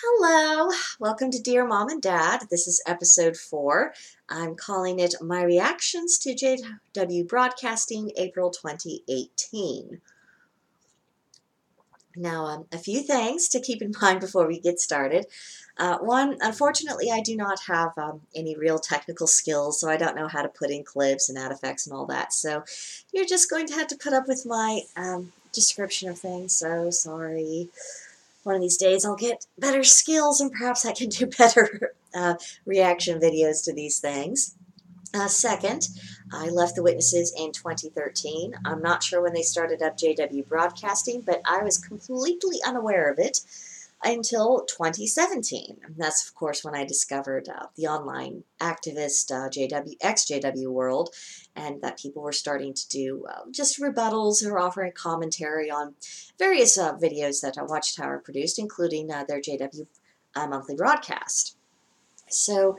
Hello, welcome to Dear Mom and Dad. This is episode 4. I'm calling it My Reactions to JW Broadcasting, April 2018. Now, a few things to keep in mind before we get started. One, unfortunately, I do not have any real technical skills, so I don't know how to put in clips and add effects and all that. So you're just going to have to put up with my description of things, so sorry. One of these days I'll get better skills and perhaps I can do better reaction videos to these things. Second, I left the Witnesses in 2013. I'm not sure when they started up JW Broadcasting, but I was completely unaware of it until 2017. That's, of course, when I discovered the online activist ex-JW world, and that people were starting to do just rebuttals or offering commentary on various videos that Watchtower produced, including their JW monthly broadcast. So,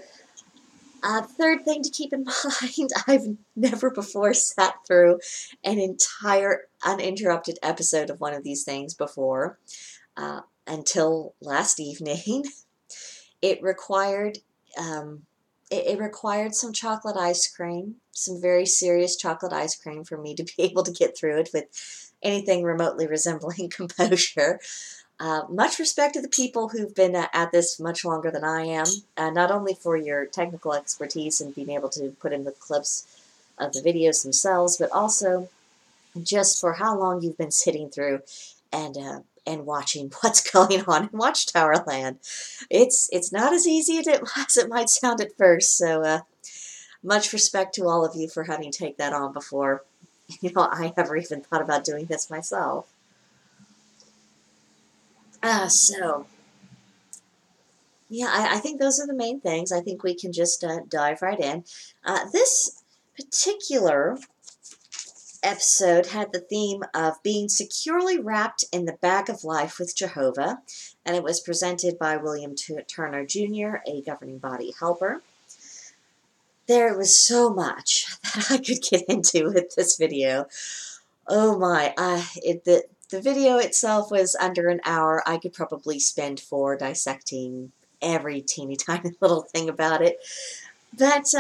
third thing to keep in mind, I've never before sat through an entire uninterrupted episode of one of these things before. Until last evening. It required it required some chocolate ice cream, some very serious chocolate ice cream for me to be able to get through it with anything remotely resembling composure. Much respect to the people who've been at this much longer than I am, not only for your technical expertise and being able to put in the clips of the videos themselves, but also just for how long you've been sitting through and watching what's going on in Watchtower Land. It's not as easy as it might sound at first, so much respect to all of you for having taken that on before I ever even thought about doing this myself. So yeah, I think those are the main things. I think we can just dive right in. This particular episode had the theme of being securely wrapped in the bag of life with Jehovah, and it was presented by William Turner Jr., a governing body helper. There was so much that I could get into with this video. Oh my, the video itself was under an hour. I could probably spend 4 dissecting every teeny tiny little thing about it. But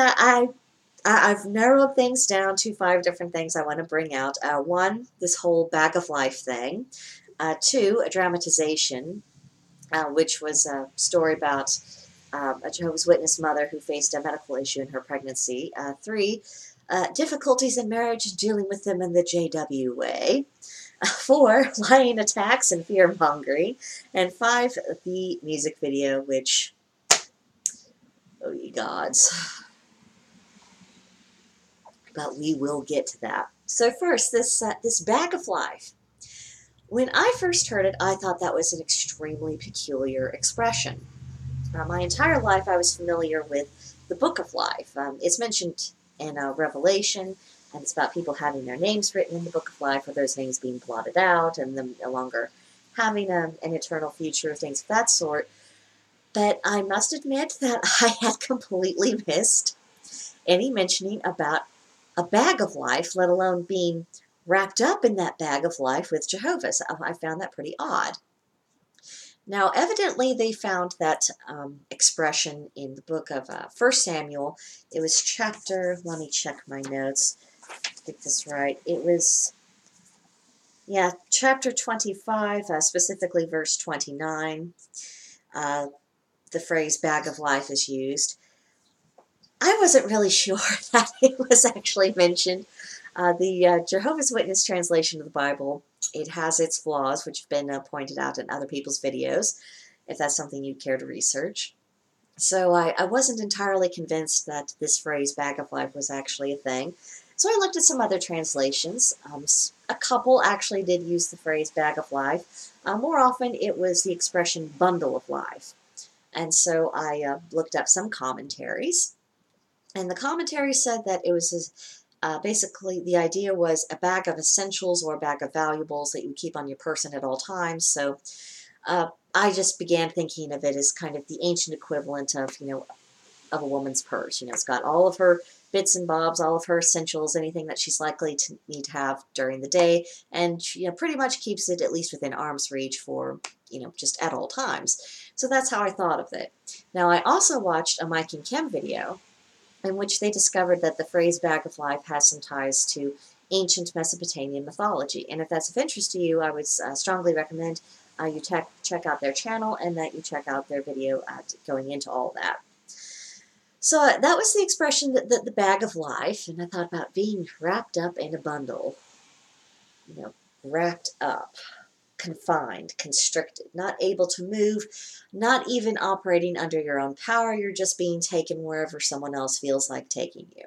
I've narrowed things down to 5 different things I want to bring out. 1, this whole bag of life thing. 2, a dramatization, which was a story about a Jehovah's Witness mother who faced a medical issue in her pregnancy. 3, difficulties in marriage and dealing with them in the JW way. 4, lying attacks and fear-mongering. And 5, the music video, which, oh ye gods. But we will get to that. So first, this bag of life. When I first heard it, I thought that was an extremely peculiar expression. My entire life, I was familiar with the Book of Life. It's mentioned in Revelation, and it's about people having their names written in the Book of Life, or those names being blotted out, and them no longer having an eternal future, things of that sort. But I must admit that I had completely missed any mentioning about a bag of life, let alone being wrapped up in that bag of life with Jehovah. So I found that pretty odd. Now, evidently, they found that expression in the book of 1 Samuel. It was chapter, let me check my notes, get this right. It was, yeah, chapter 25, specifically verse 29. The phrase bag of life is used. I wasn't really sure that it was actually mentioned. The Jehovah's Witness translation of the Bible, it has its flaws, which have been pointed out in other people's videos, if that's something you'd care to research. So I wasn't entirely convinced that this phrase, bag of life, was actually a thing. So I looked at some other translations. A couple actually did use the phrase bag of life. More often, it was the expression bundle of life. And so I looked up some commentaries. And the commentary said that it was basically the idea was a bag of essentials or a bag of valuables that you keep on your person at all times. So I just began thinking of it as kind of the ancient equivalent of, of a woman's purse. It's got all of her bits and bobs, all of her essentials, anything that she's likely to need to have during the day, and pretty much keeps it at least within arm's reach for just at all times. So that's how I thought of it. Now, I also watched a Mike and Kim video in which they discovered that the phrase bag of life has some ties to ancient Mesopotamian mythology. And if that's of interest to you, I would strongly recommend you check out their channel and that you check out their video going into all that. So that was the expression, the bag of life, and I thought about being wrapped up in a bundle, wrapped up, confined, constricted, not able to move, not even operating under your own power. You're just being taken wherever someone else feels like taking you.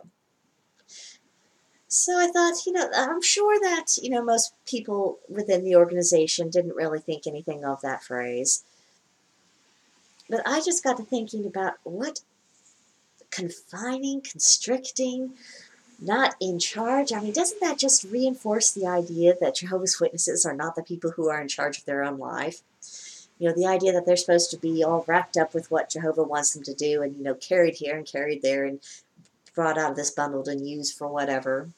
So I thought, I'm sure that, most people within the organization didn't really think anything of that phrase. But I just got to thinking about what confining, constricting, not in charge. I mean, doesn't that just reinforce the idea that Jehovah's Witnesses are not the people who are in charge of their own life? The idea that they're supposed to be all wrapped up with what Jehovah wants them to do and, carried here and carried there and brought out of this bundle and used for whatever.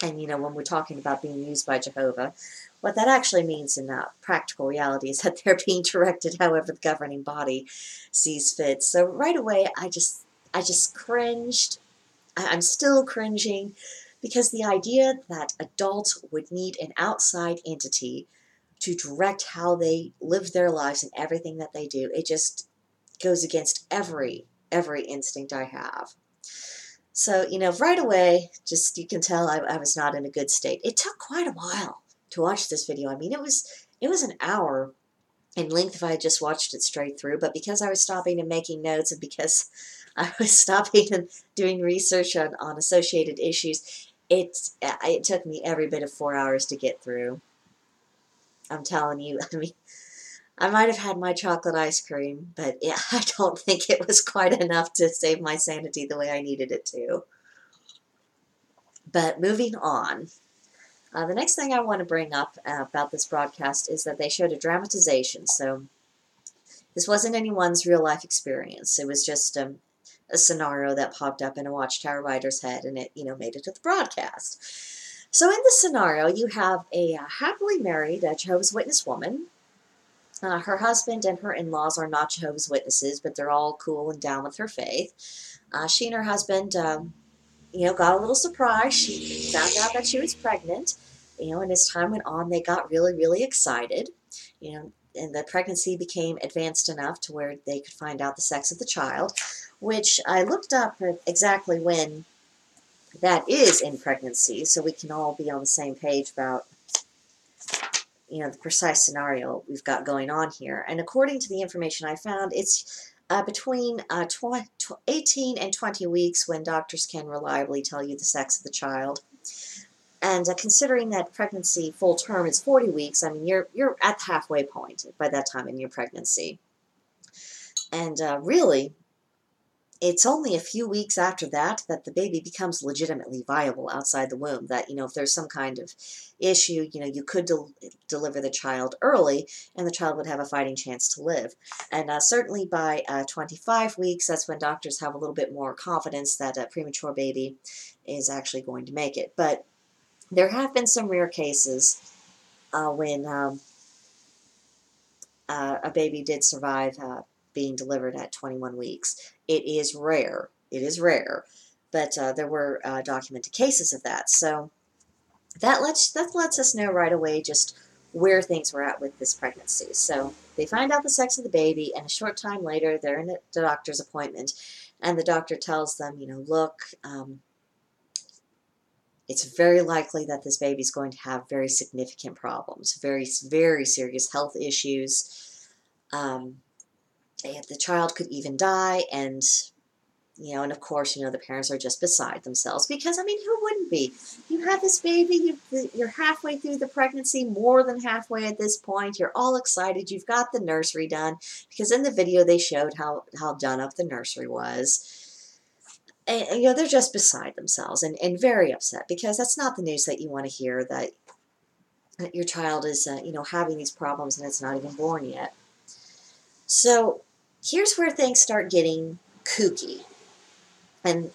And, when we're talking about being used by Jehovah, what that actually means in practical reality is that they're being directed however the governing body sees fit. So right away, I just cringed. I'm still cringing because the idea that adults would need an outside entity to direct how they live their lives and everything that they do, it just goes against every instinct I have. So, right away, just you can tell I was not in a good state. It took quite a while to watch this video. I mean, it was an hour in length if I had just watched it straight through, but because I was stopping and making notes and because I was stopping and doing research on associated issues, it took me every bit of 4 hours to get through. I'm telling you, I mean, I might have had my chocolate ice cream, but yeah, I don't think it was quite enough to save my sanity the way I needed it to. But moving on, the next thing I want to bring up about this broadcast is that they showed a dramatization. So this wasn't anyone's real life experience. It was just a scenario that popped up in a Watchtower writer's head, and it made it to the broadcast. So in this scenario, you have a happily married Jehovah's Witness woman. Her husband and her in-laws are not Jehovah's Witnesses, but they're all cool and down with her faith. She and her husband, got a little surprised. She found out that she was pregnant, and as time went on, they got really, really excited, and the pregnancy became advanced enough to where they could find out the sex of the child, which I looked up exactly when that is in pregnancy, so we can all be on the same page about the precise scenario we've got going on here. And according to the information I found, it's between 18 and 20 weeks when doctors can reliably tell you the sex of the child. And considering that pregnancy full term is 40 weeks, I mean, you're at the halfway point by that time in your pregnancy. And really, it's only a few weeks after that the baby becomes legitimately viable outside the womb. That, if there's some kind of issue, you could deliver the child early and the child would have a fighting chance to live. And certainly by 25 weeks, that's when doctors have a little bit more confidence that a premature baby is actually going to make it. But there have been some rare cases when a baby did survive being delivered at 21 weeks. It is rare. It is rare. But there were documented cases of that. So that lets us know right away just where things were at with this pregnancy. So they find out the sex of the baby, and a short time later, they're in the doctor's appointment, and the doctor tells them, look, it's very likely that this baby's going to have very significant problems, very, very serious health issues. The child could even die, and of course, the parents are just beside themselves because, I mean, who wouldn't be? You have this baby, you're halfway through the pregnancy, more than halfway at this point, you're all excited, you've got the nursery done, because in the video they showed how done up the nursery was. And they're just beside themselves and very upset because that's not the news that you want to hear, that your child is, having these problems and it's not even born yet. So here's where things start getting kooky. And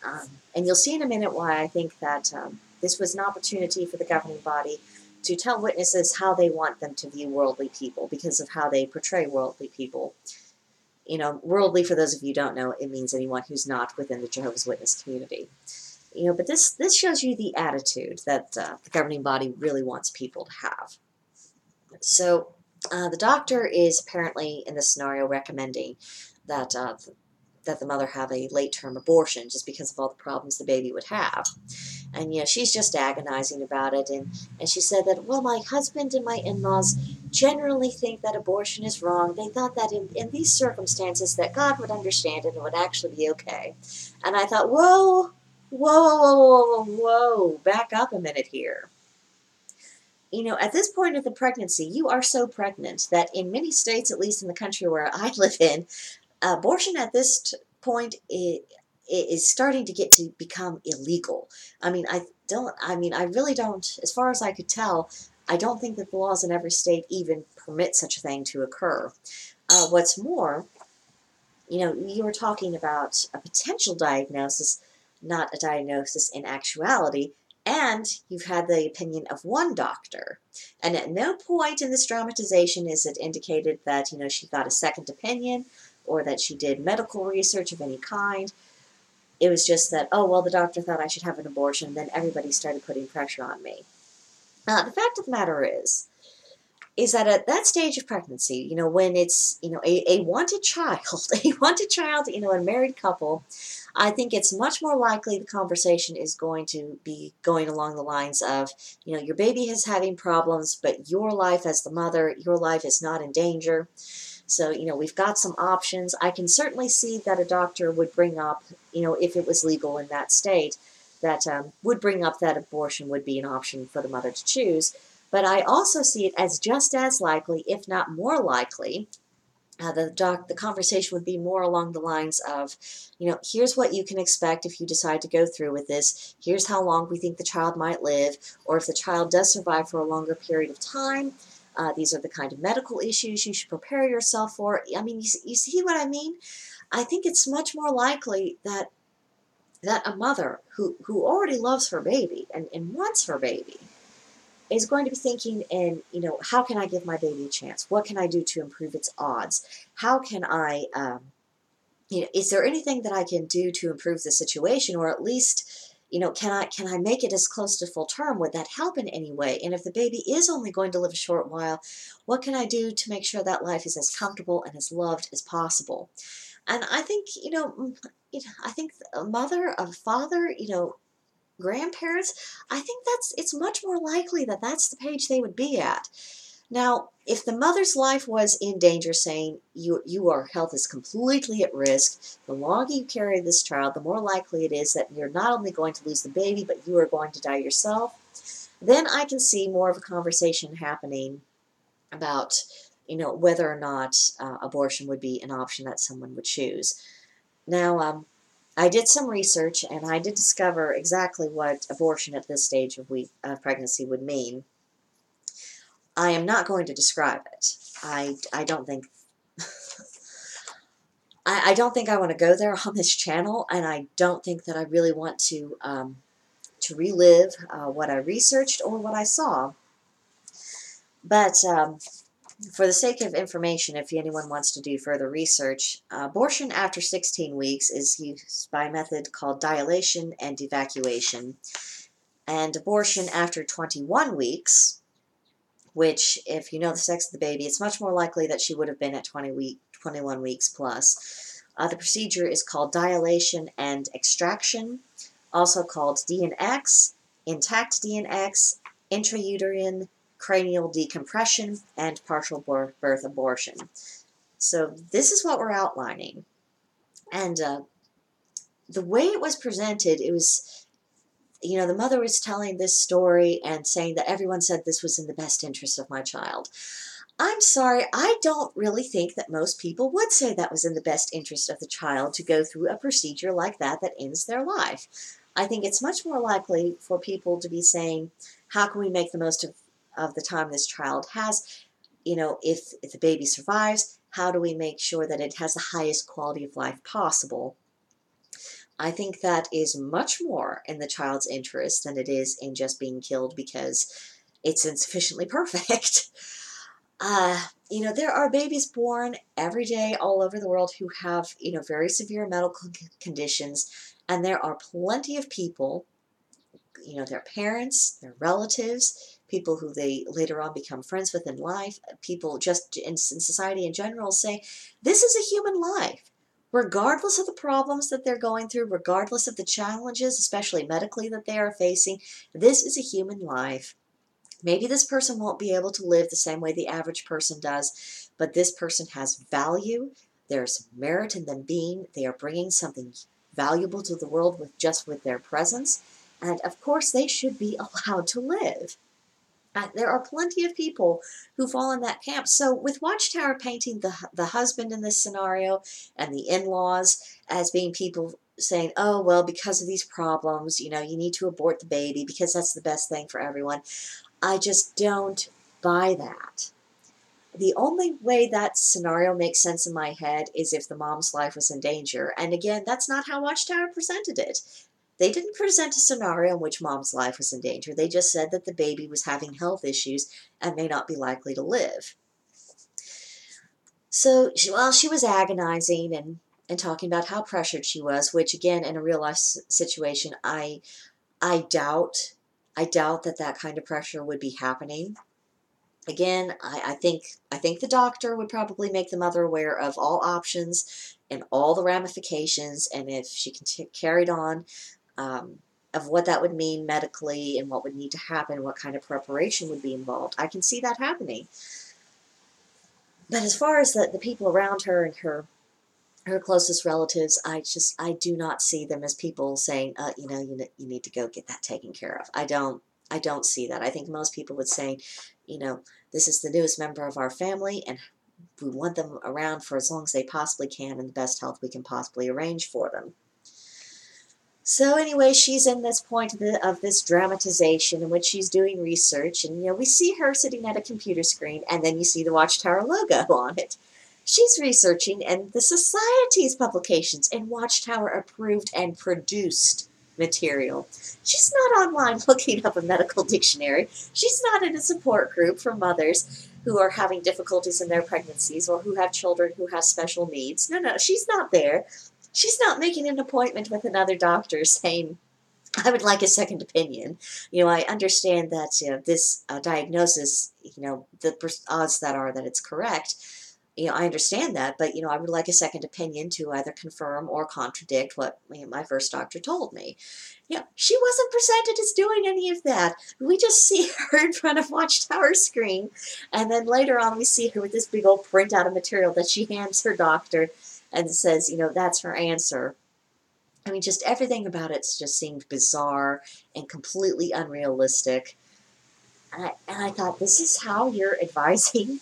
you'll see in a minute why I think that this was an opportunity for the governing body to tell witnesses how they want them to view worldly people because of how they portray worldly people. You know, worldly, for those of you who don't know, it means anyone who's not within the Jehovah's Witness community. You know, but this shows you the attitude that the governing body really wants people to have. So the doctor is apparently in this scenario recommending that that the mother have a late-term abortion just because of all the problems the baby would have. And, you know, she's just agonizing about it. And she said that, well, my husband and my in-laws generally think that abortion is wrong. They thought that in these circumstances that God would understand it and would actually be okay. And I thought, whoa, whoa, whoa, whoa, whoa, whoa, back up a minute here. You know, at this point of the pregnancy, you are so pregnant that in many states, at least in the country where I live in, abortion at this point is starting to get to become illegal. I mean, I really don't, as far as I could tell, I don't think that the laws in every state even permit such a thing to occur. What's more, you know, you were talking about a potential diagnosis, not a diagnosis in actuality, and you've had the opinion of one doctor. And at no point in this dramatization is it indicated that, you know, she got a second opinion or that she did medical research of any kind. It was just that, oh, well, the doctor thought I should have an abortion, then everybody started putting pressure on me. The fact of the matter is that at that stage of pregnancy, you know, when it's, you know, a wanted child, a wanted child, you know, a married couple, I think it's much more likely the conversation is going to be going along the lines of, you know, your baby is having problems, but your life as the mother, your life is not in danger. So, you know, we've got some options. I can certainly see that a doctor would bring up, you know, if it was legal in that state, that would bring up that abortion would be an option for the mother to choose. But I also see it as just as likely, if not more likely, the conversation would be more along the lines of, you know, here's what you can expect if you decide to go through with this. Here's how long we think the child might live, or if the child does survive for a longer period of time. These are the kind of medical issues you should prepare yourself for. I mean, you see what I mean? I think it's much more likely that a mother who already loves her baby and wants her baby is going to be thinking, and you know, how can I give my baby a chance? What can I do to improve its odds? How can I, you know, is there anything that I can do to improve the situation, or at least, you know, can I make it as close to full term? Would that help in any way? And if the baby is only going to live a short while, what can I do to make sure that life is as comfortable and as loved as possible? And I think, I think a mother, a father, you know, grandparents, I think it's much more likely that that's the page they would be at. Now, if the mother's life was in danger, saying your health is completely at risk, the longer you carry this child, the more likely it is that you're not only going to lose the baby, but you are going to die yourself, then I can see more of a conversation happening about, you know, whether or not abortion would be an option that someone would choose. Now, I did some research, and I did discover exactly what abortion at this stage of pregnancy would mean. I am not going to describe it. I don't think I don't think I want to go there on this channel, and I don't think that I really want to relive what I researched or what I saw. But for the sake of information, if anyone wants to do further research, abortion after 16 weeks is used by a method called dilation and evacuation. And abortion after 21 weeks, which, if you know the sex of the baby, it's much more likely that she would have been at 21 weeks plus. The procedure is called dilation and extraction, also called DNX, intact DNX, intrauterine cranial decompression, and partial birth abortion. So this is what we're outlining. And the way it was presented, it was, you know, the mother was telling this story and saying that everyone said this was in the best interest of my child. I'm sorry, I don't really think that most people would say that was in the best interest of the child to go through a procedure like that ends their life. I think it's much more likely for people to be saying, how can we make the most of the time this child has? You know, if the baby survives, how do we make sure that it has the highest quality of life possible? I think that is much more in the child's interest than it is in just being killed because it's insufficiently perfect. There are babies born every day all over the world who have, very severe medical conditions, and there are plenty of people, their parents, their relatives, people who they later on become friends with in life, people just in society in general say, this is a human life. Regardless of the problems that they're going through, regardless of the challenges, especially medically, that they are facing, this is a human life. Maybe this person won't be able to live the same way the average person does, but this person has value. There's merit in them being. They are bringing something valuable to the world with their presence. And of course, they should be allowed to live. There are plenty of people who fall in that camp. So with Watchtower painting the husband in this scenario and the in-laws as being people saying, oh, well, because of these problems, you need to abort the baby because that's the best thing for everyone. I just don't buy that. The only way that scenario makes sense in my head is if the mom's life was in danger. And again, that's not how Watchtower presented it. They didn't present a scenario in which mom's life was in danger. They just said that the baby was having health issues and may not be likely to live. So while she was agonizing and talking about how pressured she was, which again, in a real life situation, I doubt that kind of pressure would be happening. Again, I think the doctor would probably make the mother aware of all options and all the ramifications, and if she carried on, of what that would mean medically and what would need to happen, what kind of preparation would be involved. I can see that happening. But as far as the people around her and her closest relatives, I do not see them as people saying, you need to go get that taken care of. I don't see that. I think most people would say, this is the newest member of our family, and we want them around for as long as they possibly can in the best health we can possibly arrange for them. So anyway, she's in this point of this dramatization in which she's doing research, and we see her sitting at a computer screen, and then you see the Watchtower logo on it. She's researching and the Society's publications and Watchtower approved and produced material. She's not online looking up a medical dictionary. She's not in a support group for mothers who are having difficulties in their pregnancies or who have children who have special needs. No, she's not there. She's not making an appointment with another doctor saying, I would like a second opinion. I understand that this diagnosis, the odds that it's correct, I understand that, but, I would like a second opinion to either confirm or contradict what my first doctor told me. She wasn't presented as doing any of that. We just see her in front of Watchtower screen, and then later on we see her with this big old printout of material that she hands her doctor and says, that's her answer. I mean, just everything about it just seemed bizarre and completely unrealistic. And I thought, this is how you're advising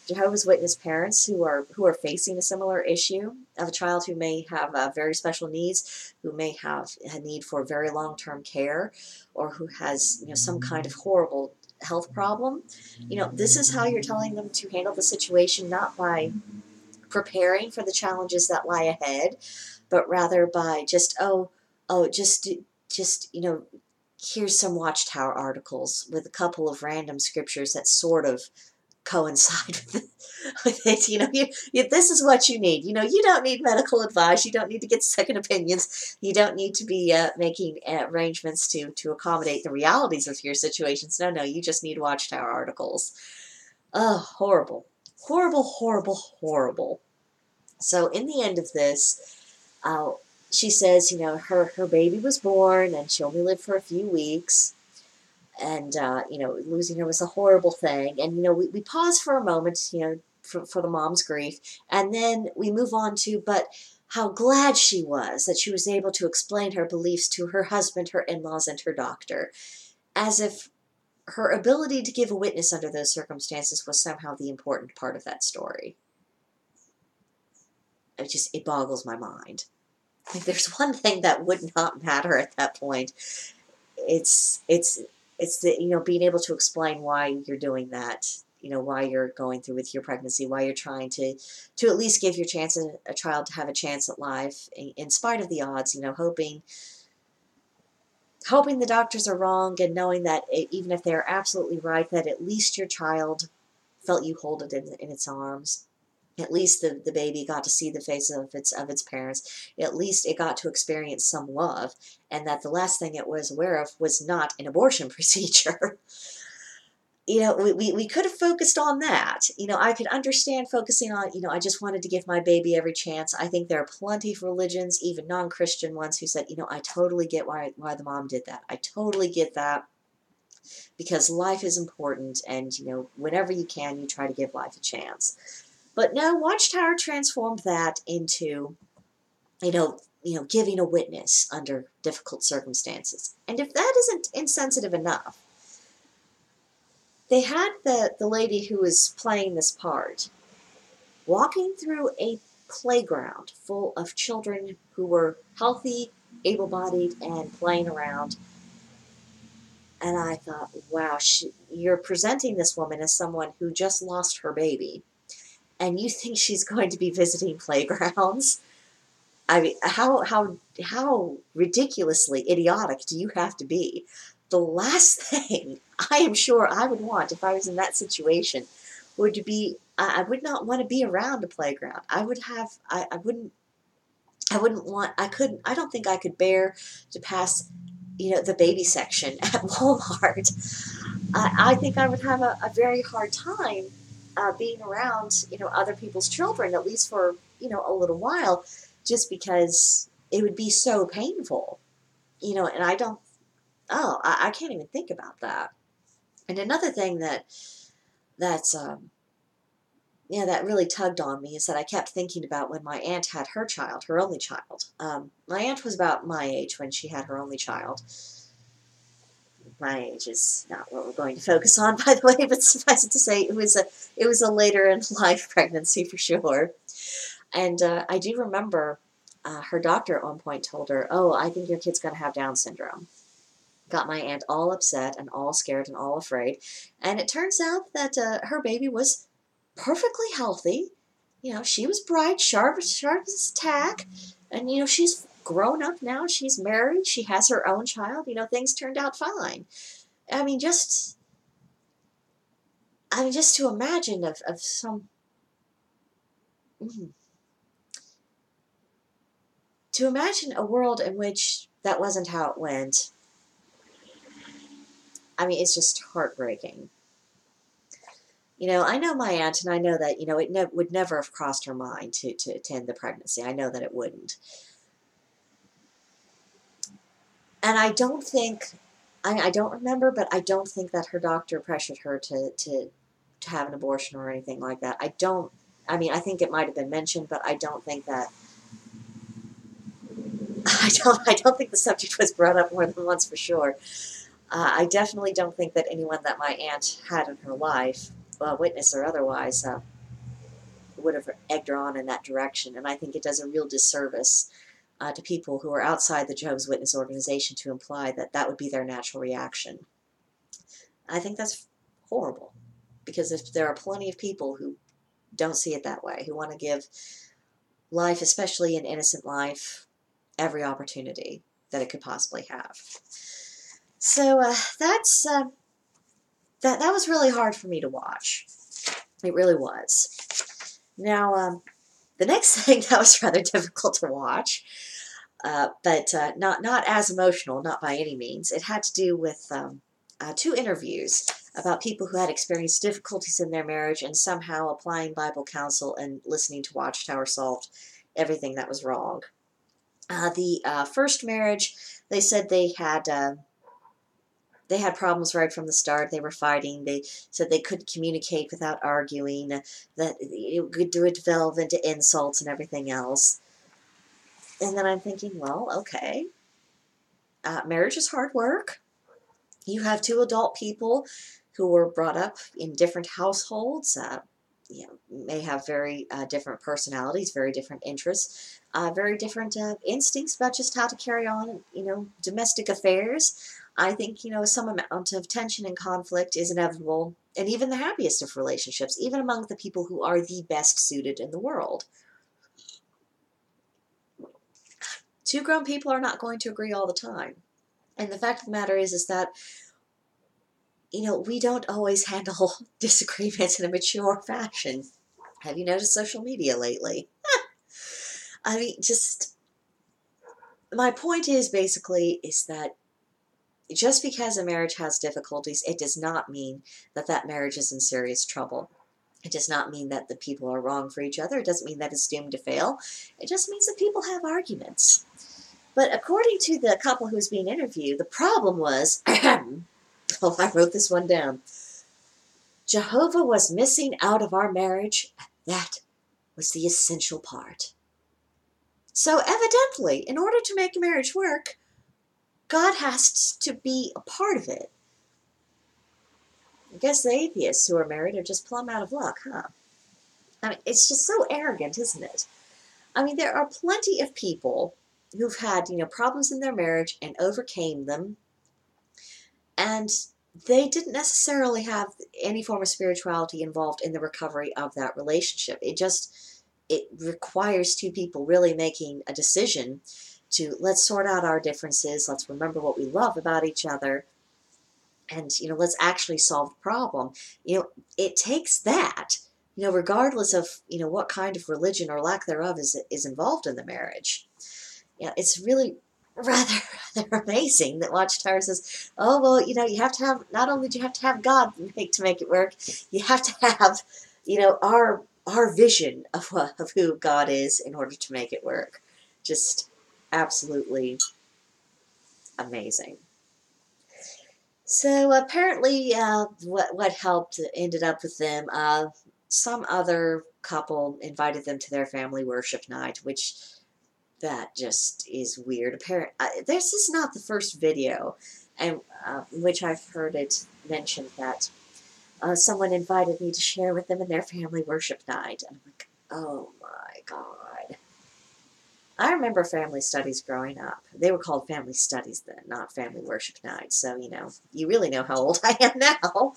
Jehovah's Witness parents who are facing a similar issue of a child who may have very special needs, who may have a need for very long-term care, or who has some kind of horrible health problem. This is how you're telling them to handle the situation, not by preparing for the challenges that lie ahead, but rather by just here's some Watchtower articles with a couple of random scriptures that sort of coincide with it. This is what you need. You don't need medical advice. You don't need to get second opinions. You don't need to be making arrangements to accommodate the realities of your situations. No, you just need Watchtower articles. Oh, horrible. Horrible, horrible, horrible. So in the end of this, she says, her baby was born and she only lived for a few weeks. And, losing her was a horrible thing. And, we pause for a moment, for the mom's grief. And then we move on to, but how glad she was that she was able to explain her beliefs to her husband, her in-laws, and her doctor. As if her ability to give a witness under those circumstances was somehow the important part of that story. It boggles my mind. If there's one thing that would not matter at that point, it's the, being able to explain why you're doing that, why you're going through with your pregnancy, why you're trying to at least give your a child to have a chance at life in spite of the odds, hoping hoping the doctors are wrong and knowing that even if they're absolutely right, that at least your child felt you hold it in its arms. At least the baby got to see the face of its parents. At least it got to experience some love, and that the last thing it was aware of was not an abortion procedure. We could have focused on that. I could understand focusing on, I just wanted to give my baby every chance. I think there are plenty of religions, even non-Christian ones, who said, I totally get why the mom did that. I totally get that, because life is important, and, whenever you can, you try to give life a chance. But no, Watchtower transformed that into, giving a witness under difficult circumstances. And if that isn't insensitive enough, they had the lady who was playing this part walking through a playground full of children who were healthy, able-bodied, and playing around. And I thought, wow, you're presenting this woman as someone who just lost her baby, and you think she's going to be visiting playgrounds? I mean, how ridiculously idiotic do you have to be? The last thing I am sure I would want if I was in that situation would be, I would not want to be around a playground. I wouldn't want, I don't think I could bear to pass, the baby section at Walmart. I think I would have a very hard time being around, other people's children, at least for, a little while, just because it would be so painful, and I can't even think about that. And another thing that's that really tugged on me is that I kept thinking about when my aunt had her child, her only child. My aunt was about my age when she had her only child. My age is not what we're going to focus on, by the way, but suffice it to say, it was a later in life pregnancy for sure. And I do remember her doctor at one point told her, "Oh, I think your kid's going to have Down syndrome." Got my aunt all upset and all scared and all afraid. And it turns out that her baby was perfectly healthy. She was bright, sharp as a tack. And, she's grown up now. She's married. She has her own child. Things turned out fine. I mean, just to imagine of some, to imagine a world in which that wasn't how it went. I mean, it's just heartbreaking. I know my aunt, and I know that, it would never have crossed her mind to attend the pregnancy. I know that it wouldn't. And I don't think, I don't remember, but I don't think that her doctor pressured her to have an abortion or anything like that. I think it might have been mentioned, but I don't think that, I don't think the subject was brought up more than once for sure. I definitely don't think that anyone that my aunt had in her life, witness or otherwise, would have egged her on in that direction. And I think it does a real disservice to people who are outside the Jehovah's Witness organization to imply that that would be their natural reaction. I think that's horrible, because if there are plenty of people who don't see it that way, who want to give life, especially an innocent life, every opportunity that it could possibly have. So that was really hard for me to watch. It really was. Now, the next thing that was rather difficult to watch, but not as emotional, not by any means. It had to do with 2 interviews about people who had experienced difficulties in their marriage and somehow applying Bible counsel and listening to Watchtower solved everything that was wrong. The first marriage, they said they had problems right from the start. They were fighting. They said they couldn't communicate without arguing, that it could develop into insults and everything else. And then I'm thinking, well, okay, marriage is hard work. You have 2 adult people who were brought up in different households, may have very different personalities, very different interests, very different instincts about just how to carry on, domestic affairs. I think, some amount of tension and conflict is inevitable, and even the happiest of relationships, even among the people who are the best suited in the world. 2 grown people are not going to agree all the time. And the fact of the matter is that, we don't always handle disagreements in a mature fashion. Have you noticed social media lately? I mean, just, my point is basically is that just because a marriage has difficulties, it does not mean that that marriage is in serious trouble. It does not mean that the people are wrong for each other. It doesn't mean that it's doomed to fail. It just means that people have arguments. But according to the couple who was being interviewed, the problem was, oh, I wrote this one down. Jehovah was missing out of our marriage. That was the essential part. So evidently, in order to make a marriage work, God has to be a part of it. I guess the atheists who are married are just plumb out of luck, huh? I mean, it's just so arrogant, isn't it? I mean, there are plenty of people who've had, problems in their marriage and overcame them, and they didn't necessarily have any form of spirituality involved in the recovery of that relationship. It requires two people really making a decision to, let's sort out our differences, let's remember what we love about each other, and, let's actually solve the problem. It takes that, regardless of, what kind of religion or lack thereof is involved in the marriage. It's really rather amazing that Watchtower says, oh, well, you have to have, not only do you have to have God to make it work, you have to have, our vision of who God is in order to make it work. Just absolutely amazing. So apparently, what helped ended up with them. Some other couple invited them to their family worship night, which that just is weird. This is not the first video, and in which I've heard it mentioned that someone invited me to share with them in their family worship night, and I'm like, oh my God. I remember family studies growing up. They were called family studies then, not family worship nights. So, you really know how old I am now.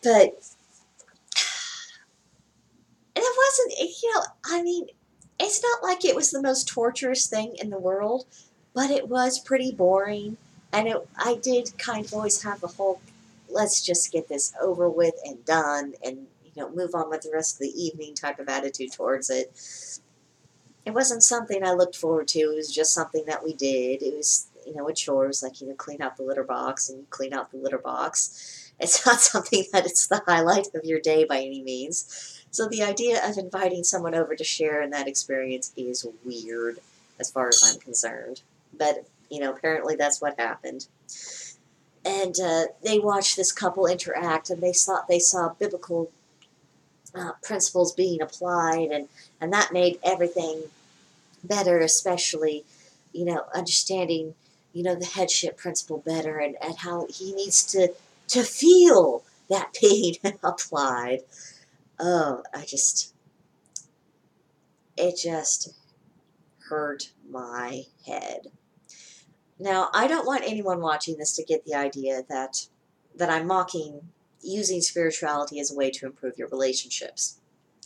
But it wasn't, I mean, it's not like it was the most torturous thing in the world, but it was pretty boring. And I did kind of always have the whole, let's just get this over with and done and, move on with the rest of the evening type of attitude towards it. It wasn't something I looked forward to. It was just something that we did. It was, a chore. It was like, clean out the litter box and clean out the litter box. It's not something that it's the highlight of your day by any means. So the idea of inviting someone over to share in that experience is weird as far as I'm concerned. But, apparently that's what happened. And they watched this couple interact, and they saw biblical principles being applied, and that made everything better, especially, understanding, the headship principle better, and how he needs to feel that being applied. Oh, it just hurt my head. Now, I don't want anyone watching this to get the idea that I'm mocking using spirituality as a way to improve your relationships,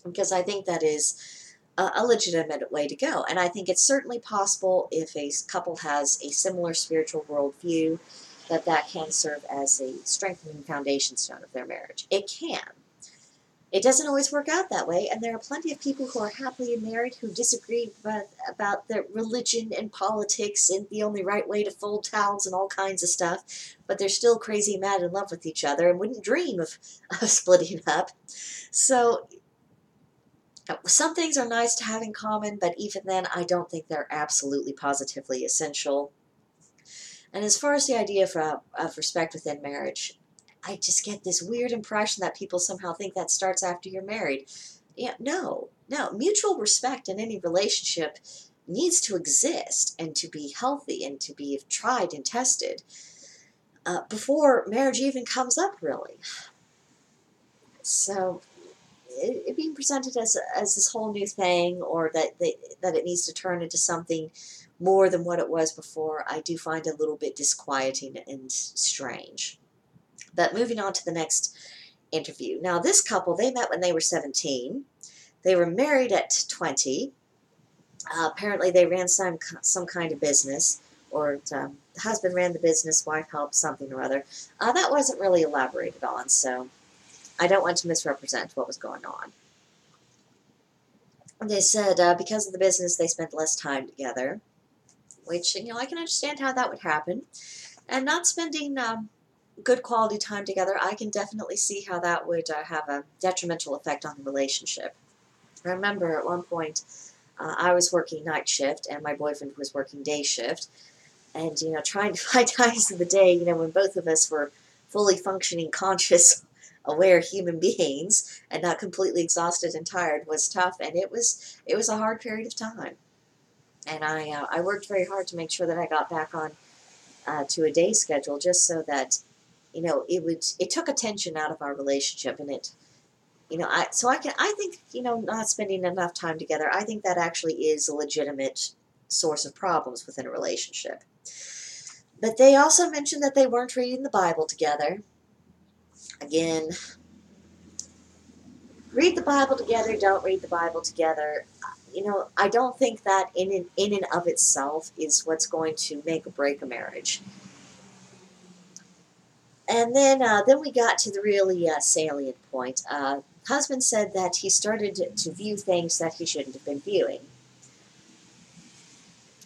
because I think that is a legitimate way to go. And I think it's certainly possible, if a couple has a similar spiritual worldview, that can serve as a strengthening foundation stone of their marriage. It can. It doesn't always work out that way, and there are plenty of people who are happily married who disagree about their religion and politics and the only right way to fold towels and all kinds of stuff, but they're still crazy mad in love with each other and wouldn't dream of splitting up. So some things are nice to have in common, but even then, I don't think they're absolutely positively essential. And as far as the idea of respect within marriage, I just get this weird impression that people somehow think that starts after you're married. No. Mutual respect in any relationship needs to exist and to be healthy and to be tried and tested before marriage even comes up, really. So it being presented as this whole new thing, or that it needs to turn into something more than what it was before, I do find a little bit disquieting and strange. But moving on to the next interview. Now, this couple, they met when they were 17. They were married at 20. Apparently, they ran some kind of business, or the husband ran the business, wife helped something or other. That wasn't really elaborated on, so I don't want to misrepresent what was going on. They said because of the business, they spent less time together, which, I can understand how that would happen. And not spending good quality time together, I can definitely see how that would have a detrimental effect on the relationship. I remember at one point, I was working night shift and my boyfriend was working day shift. And, trying to find times of the day, when both of us were fully functioning, conscious, aware human beings and not completely exhausted and tired was tough. And it was a hard period of time. And I worked very hard to make sure that I got back on to a day schedule, just so that, it took attention out of our relationship. And it, I think, not spending enough time together, I think that actually is a legitimate source of problems within a relationship. But they also mentioned that they weren't reading the Bible together. Again, read the Bible together, don't read the Bible together. I don't think that in and of itself is what's going to make or break a marriage. And then we got to the really salient point. Husband said that he started to view things that he shouldn't have been viewing.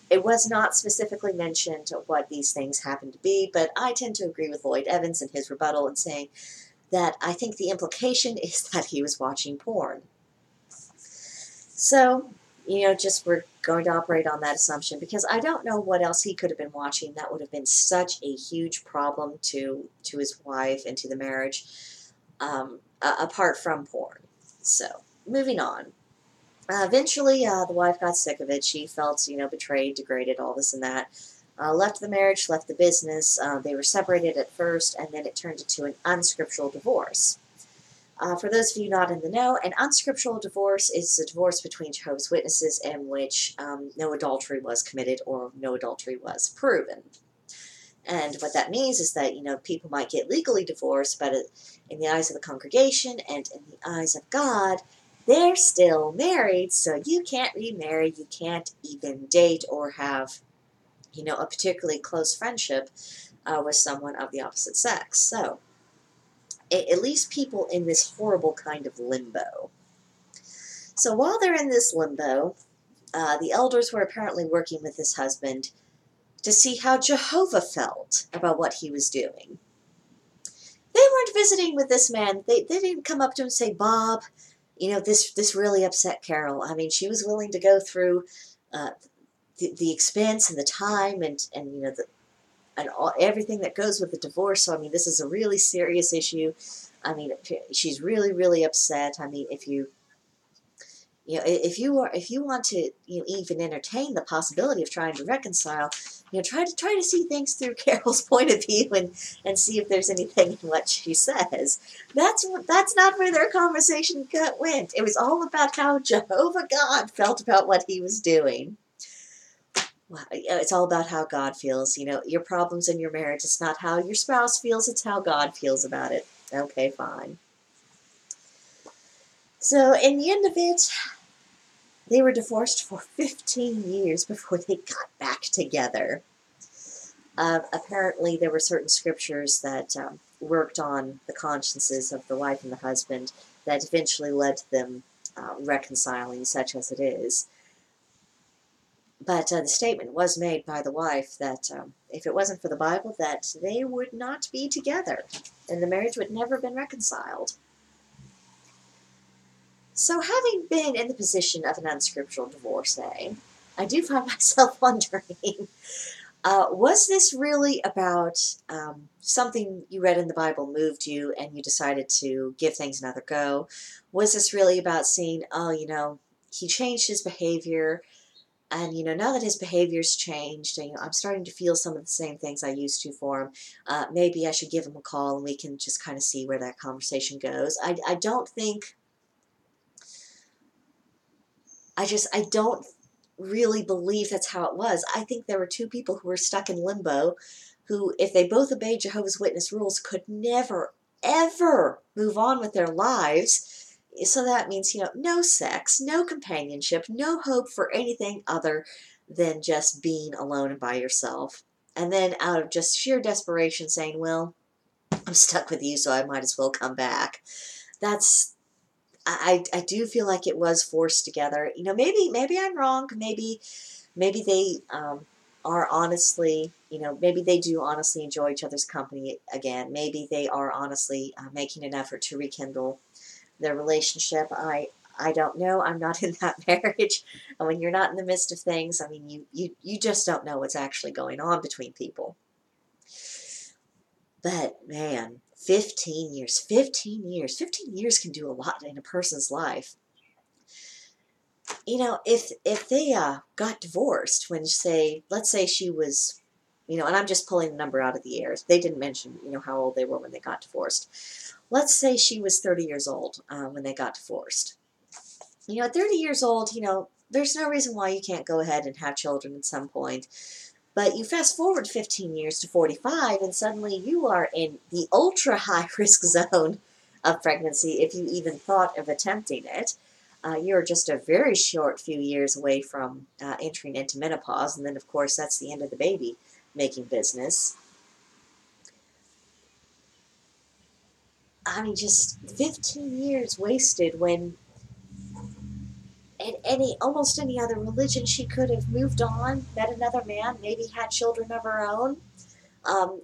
It was not specifically mentioned what these things happened to be, but I tend to agree with Lloyd Evans in his rebuttal in saying that I think the implication is that he was watching porn. So, just we're going to operate on that assumption, because I don't know what else he could have been watching that would have been such a huge problem to his wife and to the marriage, apart from porn. So, moving on. Eventually, the wife got sick of it. She felt, betrayed, degraded, all this and that. Left the marriage, left the business. They were separated at first, and then it turned into an unscriptural divorce. For those of you not in the know, an unscriptural divorce is a divorce between Jehovah's Witnesses in which no adultery was committed or no adultery was proven. And what that means is that, people might get legally divorced, but in the eyes of the congregation and in the eyes of God, they're still married, so you can't remarry, you can't even date or have, a particularly close friendship with someone of the opposite sex. So, it leaves people in this horrible kind of limbo. So while they're in this limbo, the elders were apparently working with his husband to see how Jehovah felt about what he was doing. They weren't visiting with this man. They didn't come up to him and say, Bob, this really upset Carol. I mean, she was willing to go through the expense and the time and everything that goes with the divorce. So, I mean, this is a really serious issue. I mean, she's really, really upset. I mean, if you want to, even entertain the possibility of trying to reconcile, try to see things through Carol's point of view and see if there's anything in what she says. That's not where their conversation went. It was all about how Jehovah God felt about what he was doing. Well, it's all about how God feels. Your problems in your marriage, it's not how your spouse feels, it's how God feels about it. Okay, fine. So, in the end of it, they were divorced for 15 years before they got back together. Apparently, there were certain scriptures that worked on the consciences of the wife and the husband that eventually led to them reconciling, such as it is. But the statement was made by the wife that if it wasn't for the Bible, that they would not be together, and the marriage would never have been reconciled. So, having been in the position of an unscriptural divorcee, I do find myself wondering, was this really about something you read in the Bible moved you and you decided to give things another go? Was this really about seeing, he changed his behavior, and, now that his behavior's changed, and, I'm starting to feel some of the same things I used to for him, maybe I should give him a call and we can just kind of see where that conversation goes. I don't really believe that's how it was. I think there were two people who were stuck in limbo who, if they both obeyed Jehovah's Witness rules, could never, ever move on with their lives. So that means, no sex, no companionship, no hope for anything other than just being alone and by yourself. And then out of just sheer desperation saying, well, I'm stuck with you, so I might as well come back. I do feel like it was forced together. Maybe I'm wrong. Maybe they are honestly, maybe they do honestly enjoy each other's company again. Maybe they are honestly making an effort to rekindle their relationship. I don't know. I'm not in that marriage. And when you're not in the midst of things, I mean, you just don't know what's actually going on between people. But man, 15 years, 15 years, 15 years can do a lot in a person's life. If they got divorced when, let's say she was, and I'm just pulling the number out of the air. They didn't mention, how old they were when they got divorced. Let's say she was 30 years old when they got divorced. At 30 years old, there's no reason why you can't go ahead and have children at some point. But you fast forward 15 years to 45, and suddenly you are in the ultra high risk zone of pregnancy if you even thought of attempting it. You're just a very short few years away from entering into menopause, and then, of course, that's the end of the baby making business. I mean, just 15 years wasted when in almost any other religion she could have moved on, met another man, maybe had children of her own.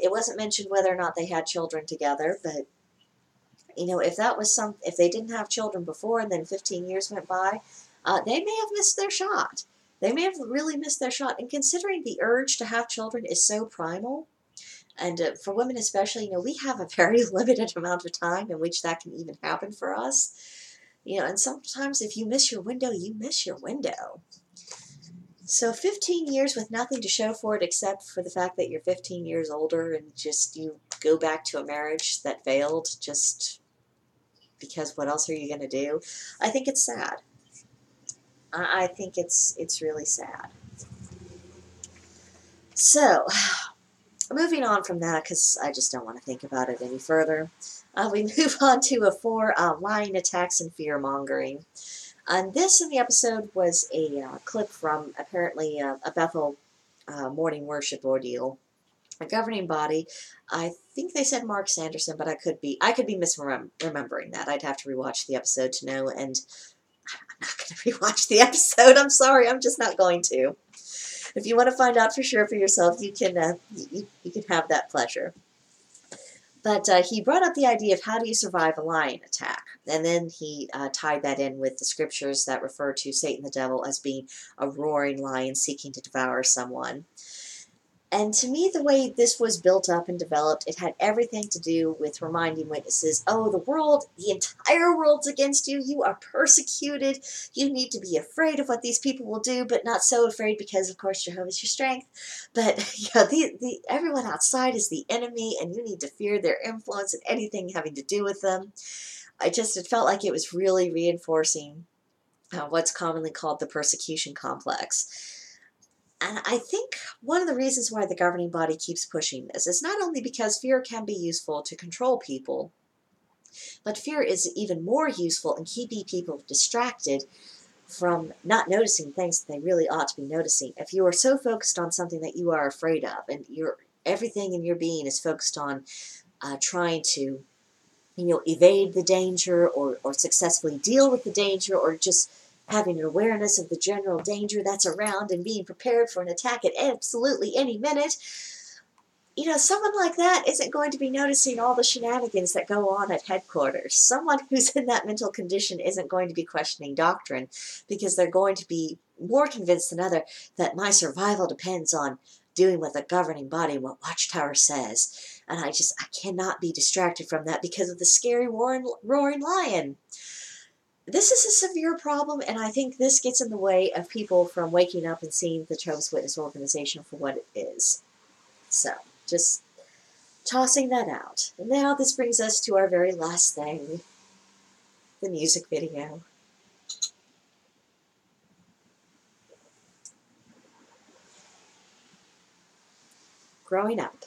It wasn't mentioned whether or not they had children together, but if they didn't have children before and then 15 years went by, they may have missed their shot. They may have really missed their shot. And considering the urge to have children is so primal, and for women especially, we have a very limited amount of time in which that can even happen for us. And sometimes if you miss your window, you miss your window. So 15 years with nothing to show for it except for the fact that you're 15 years older and just you go back to a marriage that failed just because what else are you going to do? I think it's sad. I think it's really sad. So, moving on from that, because I just don't want to think about it any further, we move on to 4 lying attacks and fear-mongering. And this in the episode was a clip from apparently a Bethel morning worship ordeal. A governing body, I think they said Mark Sanderson, but I could be misremembering that. I'd have to rewatch the episode to know, and I'm not going to rewatch the episode. I'm sorry, I'm just not going to. If you want to find out for sure for yourself, you can you can have that pleasure. But he brought up the idea of how do you survive a lion attack, and then he tied that in with the scriptures that refer to Satan the devil as being a roaring lion seeking to devour someone. And to me, the way this was built up and developed, it had everything to do with reminding witnesses, oh, the entire world's against you. You are persecuted. You need to be afraid of what these people will do, but not so afraid because, of course, Jehovah's your strength. But everyone outside is the enemy, and you need to fear their influence and anything having to do with them. It felt like it was really reinforcing what's commonly called the persecution complex. And I think one of the reasons why the governing body keeps pushing this is not only because fear can be useful to control people, but fear is even more useful in keeping people distracted from not noticing things that they really ought to be noticing. If you are so focused on something that you are afraid of, and everything in your being is focused on trying to, evade the danger or successfully deal with the danger, or just having an awareness of the general danger that's around and being prepared for an attack at absolutely any minute, someone like that isn't going to be noticing all the shenanigans that go on at headquarters. Someone who's in that mental condition isn't going to be questioning doctrine because they're going to be more convinced than other that my survival depends on doing what the governing body, what Watchtower says. And I cannot be distracted from that because of the scary roaring lion. This is a severe problem, and I think this gets in the way of people from waking up and seeing the Jehovah's Witness organization for what it is. So, just tossing that out. And now this brings us to our very last thing, the music video. Growing up,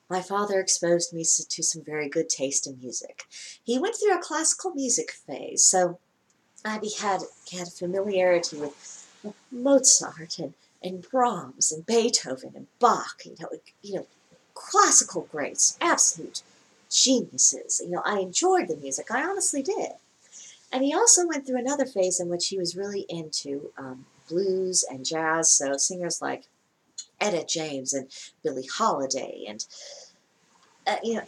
my father exposed me to some very good taste in music. He went through a classical music phase, so I had familiarity Mozart and Brahms and Beethoven and Bach, classical greats, absolute geniuses. I enjoyed the music. I honestly did. And he also went through another phase in which he was really into blues and jazz. So singers like Etta James and Billie Holiday and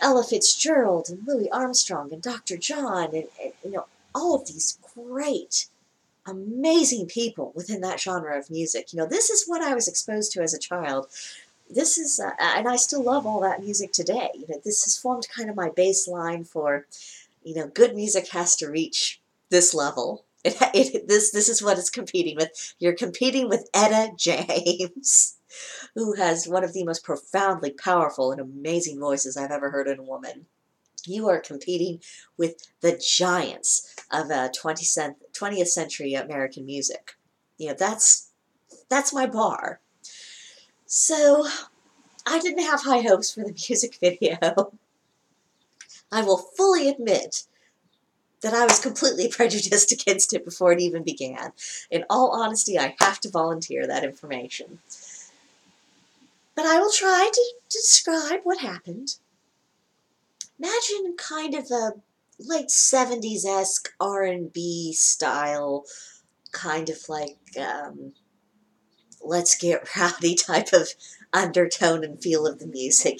Ella Fitzgerald and Louis Armstrong and Dr. John and all of these great, amazing people within that genre of music. This is what I was exposed to as a child. This is, and I still love all that music today. This has formed kind of my baseline for, good music has to reach this level. This is what it's competing with. You're competing with Etta James, who has one of the most profoundly powerful and amazing voices I've ever heard in a woman. You are competing with the giants of 20th century American music. That's my bar. So I didn't have high hopes for the music video. I will fully admit that I was completely prejudiced against it before it even began. In all honesty, I have to volunteer that information. But I will try to describe what happened. Imagine kind of a late 70s-esque R&B style, kind of like let's get rowdy type of undertone and feel of the music.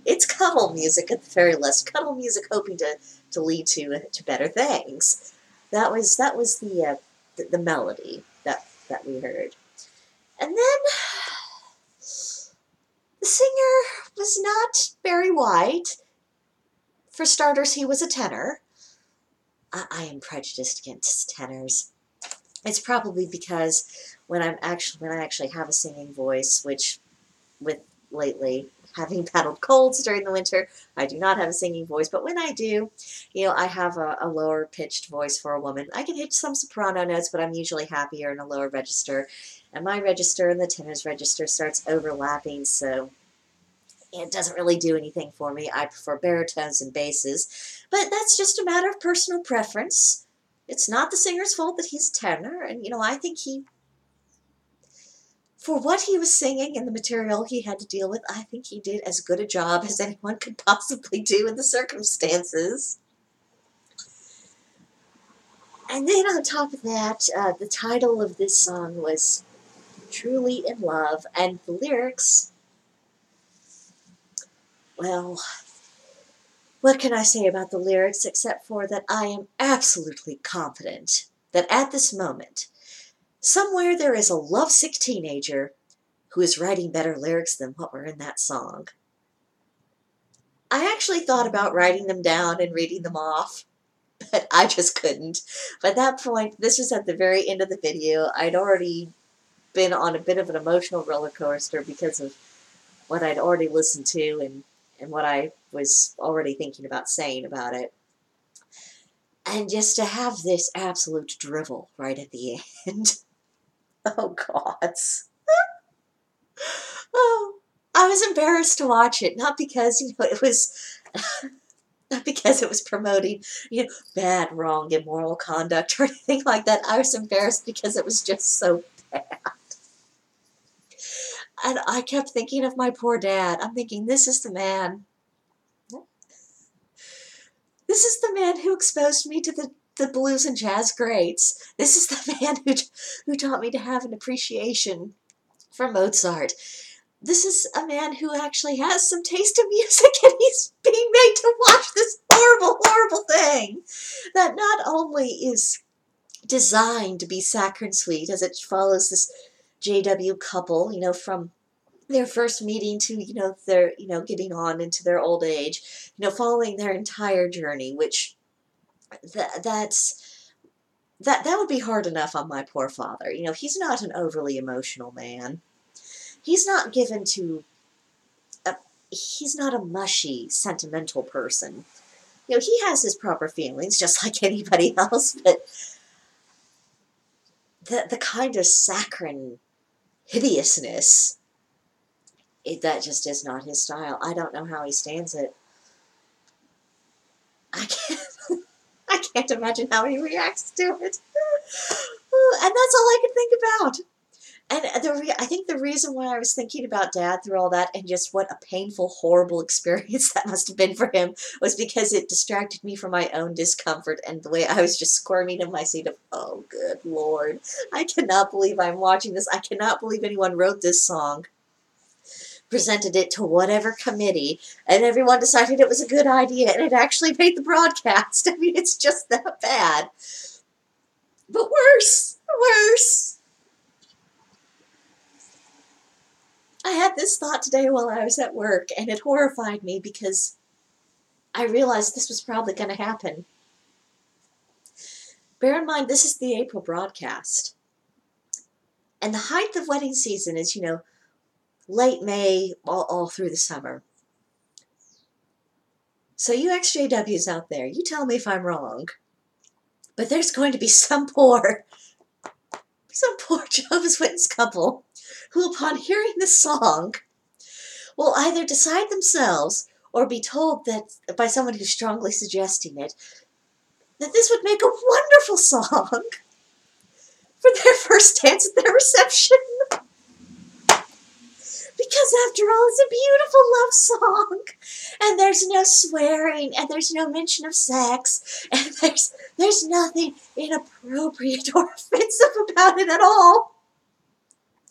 It's cuddle music at the very least. Cuddle music hoping to lead to better things. That was the melody that we heard. And then the singer was not Barry White. For starters, he was a tenor. I am prejudiced against tenors. It's probably because when I actually have a singing voice, which with lately having battled colds during the winter, I do not have a singing voice. But when I do, I have a lower pitched voice for a woman. I can hit some soprano notes, but I'm usually happier in a lower register. And my register and the tenor's register starts overlapping, so it doesn't really do anything for me. I prefer baritones and basses, but that's just a matter of personal preference. It's not the singer's fault that he's a tenor, and I think for what he was singing and the material he had to deal with, I think he did as good a job as anyone could possibly do in the circumstances. And then on top of that, the title of this song was Truly in Love, and the lyrics, well, what can I say about the lyrics except for that I am absolutely confident that at this moment, somewhere there is a lovesick teenager who is writing better lyrics than what were in that song. I actually thought about writing them down and reading them off, but I just couldn't. By that point, this was at the very end of the video. I'd already been on a bit of an emotional roller coaster because of what I'd already listened to and what I was already thinking about saying about it. And just to have this absolute drivel right at the end. Oh, God. Oh, I was embarrassed to watch it, not because, it was... Not because it was promoting, bad, wrong, immoral conduct or anything like that. I was embarrassed because it was just so bad. And I kept thinking of my poor dad. I'm thinking, this is the man. This is the man who exposed me to the blues and jazz greats. This is the man who taught me to have an appreciation for Mozart. This is a man who actually has some taste in music, and he's being made to watch this horrible, horrible thing that not only is designed to be saccharine sweet, as it follows this JW couple, from their first meeting to, their, getting on into their old age, following their entire journey, which that would be hard enough on my poor father. He's not an overly emotional man. He's not given to, he's not a mushy, sentimental person. He has his proper feelings, just like anybody else, but the kind of saccharine hideousness, that just is not his style. I don't know how he stands it. I can't imagine how he reacts to it. And that's all I can think I think the reason why I was thinking about Dad through all that and just what a painful, horrible experience that must have been for him was because it distracted me from my own discomfort and the way I was just squirming in my seat of, oh, good Lord, I cannot believe I'm watching this. I cannot believe anyone wrote this song, presented it to whatever committee, and everyone decided it was a good idea, and it actually made the broadcast. I mean, it's just that bad. But worse, worse. I had this thought today while I was at work, and it horrified me because I realized this was probably going to happen. Bear in mind, this is the April broadcast. And the height of wedding season is, late May, all through the summer. So you exJWs out there, you tell me if I'm wrong. But there's going to be some poor Jehovah's Witness couple who, upon hearing this song, will either decide themselves or be told that by someone who's strongly suggesting it, that this would make a wonderful song for their first dance at their reception. Because after all, it's a beautiful love song, and there's no swearing, and there's no mention of sex, and there's nothing inappropriate or offensive about it at all.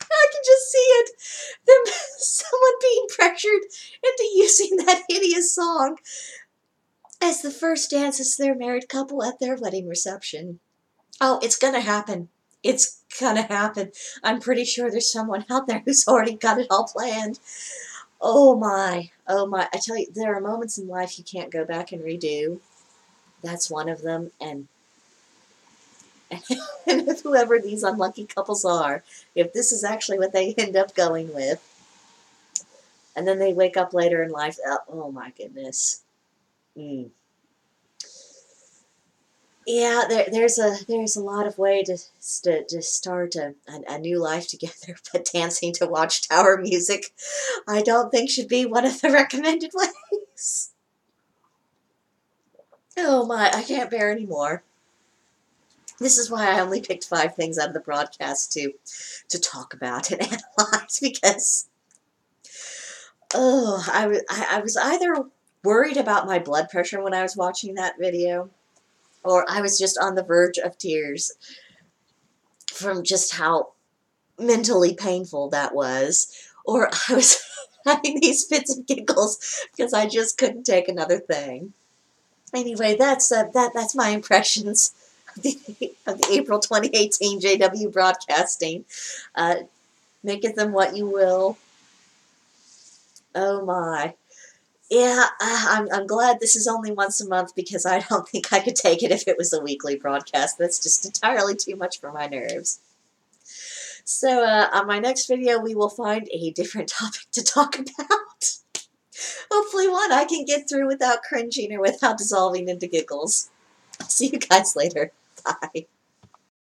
I can just see it, someone being pressured into using that hideous song as the first dance as their married couple at their wedding reception. Oh, it's gonna happen. It's gonna happen. I'm pretty sure there's someone out there who's already got it all planned. Oh my, oh my. I tell you, there are moments in life you can't go back and redo. That's one of them, and if whoever these unlucky couples are, if this is actually what they end up going with, and then they wake up later in life, oh my goodness. Yeah, there's a lot of way to start a new life together, but dancing to Watchtower music, I don't think should be one of the recommended ways. Oh my, I can't bear anymore. This is why I only picked 5 things out of the broadcast to talk about and analyze, because I was either worried about my blood pressure when I was watching that video, or I was just on the verge of tears from just how mentally painful that was, or I was having these fits of giggles because I just couldn't take another thing. Anyway, that's my impressions of the April 2018 JW broadcasting. Make of them what you will. Oh my. Yeah, I'm glad this is only once a month, because I don't think I could take it if it was a weekly broadcast. That's just entirely too much for my nerves. So on my next video, we will find a different topic to talk about. Hopefully one I can get through without cringing or without dissolving into giggles. See you guys later. Bye.